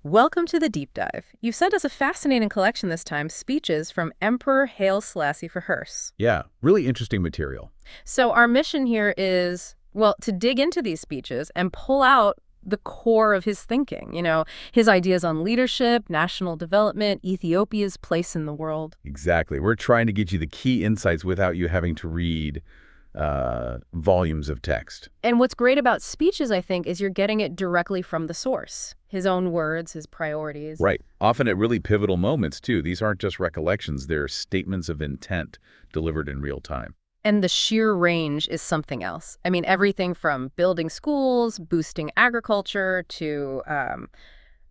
Welcome to the deep dive. You've sent us a fascinating collection this time, speeches from Emperor Haile Selassie I. Yeah, really interesting material. So our mission here is, well, to dig into these speeches and pull out the core of his thinking, his ideas on leadership, national development, Ethiopia's place in the world. Exactly. We're trying to get you the key insights without you having to read volumes of text. And what's great about speeches, I think, is you're getting it directly from the source. His own words, his priorities. Right. Often at really pivotal moments, too. These aren't just recollections. They're statements of intent delivered in real time. And the sheer range is something else. I mean, everything from building schools, boosting agriculture, to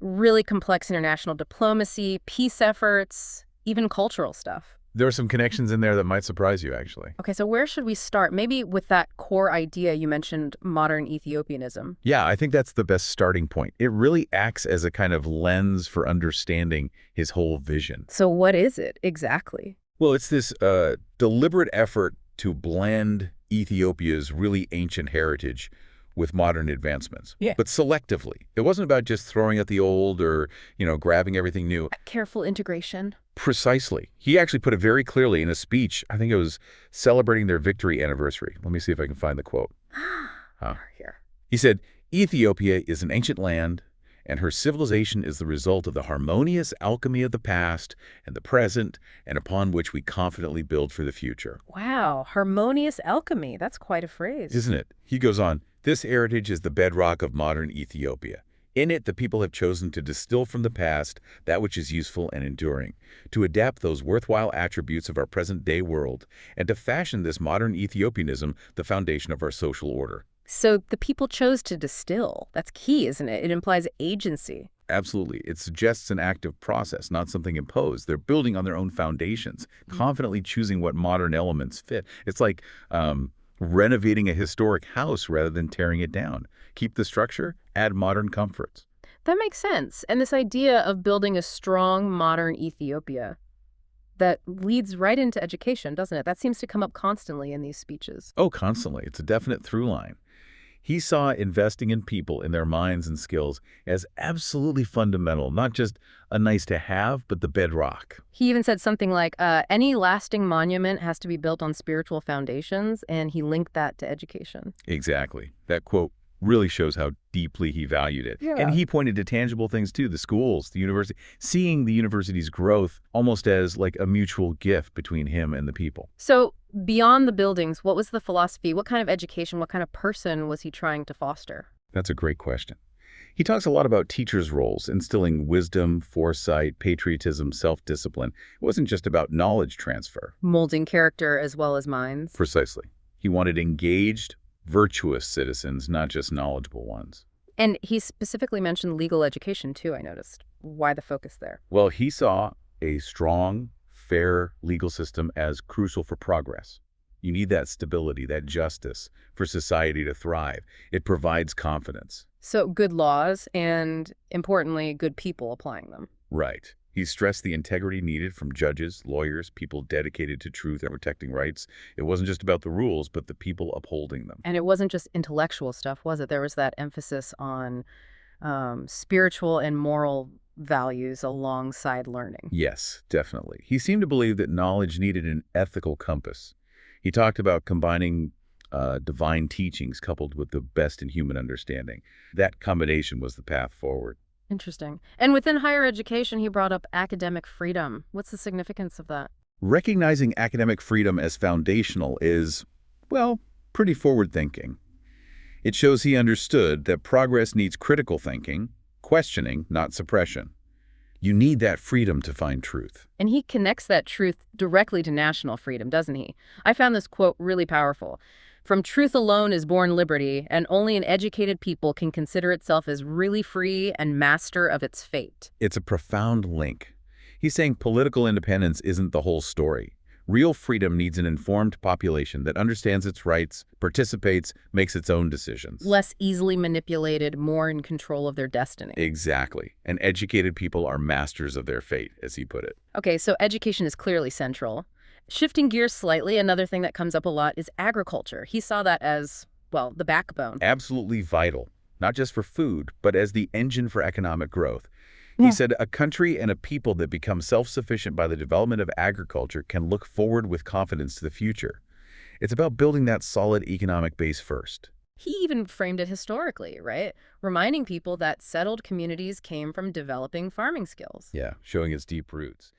really complex international diplomacy, peace efforts, even cultural stuff. There are some connections in there that might surprise you, actually. Okay, so where should we start? Maybe with that core idea you mentioned, modern Ethiopianism. Yeah, I think that's the best starting point. It really acts as a kind of lens for understanding his whole vision. So what is it exactly? Well, it's this deliberate effort to blend Ethiopia's really ancient heritage with modern advancements. Yeah. But selectively. It wasn't about just throwing at the old or, grabbing everything new. Careful integration. Precisely. He actually put it very clearly in a speech. I think it was celebrating their victory anniversary. Let me see if I can find the quote. Here. He said, "Ethiopia is an ancient land, and her civilization is the result of the harmonious alchemy of the past and the present, and upon which we confidently build for the future." Wow, harmonious alchemy. That's quite a phrase. Isn't it? He goes on, "This heritage is the bedrock of modern Ethiopia. In it, the people have chosen to distill from the past that which is useful and enduring, to adapt those worthwhile attributes of our present-day world, and to fashion this modern Ethiopianism the foundation of our social order." So the people chose to distill. That's key, isn't it? It implies agency. Absolutely. It suggests an active process, not something imposed. They're building on their own foundations, confidently choosing what modern elements fit. It's like renovating a historic house rather than tearing it down. Keep the structure, add modern comforts. That makes sense. And this idea of building a strong, modern Ethiopia, that leads right into education, doesn't it? That seems to come up constantly in these speeches. Oh, constantly. It's a definite through line. He saw investing in people, in their minds and skills, as absolutely fundamental, not just a nice to have, but the bedrock. He even said something like, any lasting monument has to be built on spiritual foundations, and he linked that to education. Exactly. That quote really shows how deeply he valued it. Yeah. And he pointed to tangible things too, the schools, the university, seeing the university's growth almost as like a mutual gift between him and the people. So beyond the buildings, what was the philosophy? What kind of education, what kind of person was he trying to foster? That's a great question. He talks a lot about teachers' roles, instilling wisdom, foresight, patriotism, self-discipline. It wasn't just about knowledge transfer. Molding character as well as minds. Precisely. He wanted engaged, virtuous citizens, not just knowledgeable ones. And he specifically mentioned legal education, too, I noticed. Why the focus there? Well, he saw a strong, fair legal system as crucial for progress. You need that stability, that justice for society to thrive. It provides confidence. So good laws and, importantly, good people applying them. Right. He stressed the integrity needed from judges, lawyers, people dedicated to truth and protecting rights. It wasn't just about the rules, but the people upholding them. And it wasn't just intellectual stuff, was it? There was that emphasis on spiritual and moral values alongside learning. Yes, definitely. He seemed to believe that knowledge needed an ethical compass. He talked about combining divine teachings coupled with the best in human understanding. That combination was the path forward. Interesting. And within higher education, he brought up academic freedom. What's the significance of that? Recognizing academic freedom as foundational is, well, pretty forward-thinking. It shows he understood that progress needs critical thinking, questioning, not suppression. You need that freedom to find truth. And he connects that truth directly to national freedom, doesn't he? I found this quote really powerful. "From truth alone is born liberty, and only an educated people can consider itself as really free and master of its fate." It's a profound link. He's saying political independence isn't the whole story. Real freedom needs an informed population that understands its rights, participates, makes its own decisions. Less easily manipulated, more in control of their destiny. Exactly. And educated people are masters of their fate, as he put it. Okay, so education is clearly central. Shifting gears slightly, another thing that comes up a lot is agriculture. He saw that as, well, the backbone. Absolutely vital, not just for food, but as the engine for economic growth. He Yeah. said, a country and a people that become self-sufficient by the development of agriculture can look forward with confidence to the future. It's about building that solid economic base first. He even framed it historically, right? Reminding people that settled communities came from developing farming skills. Yeah, showing its deep roots.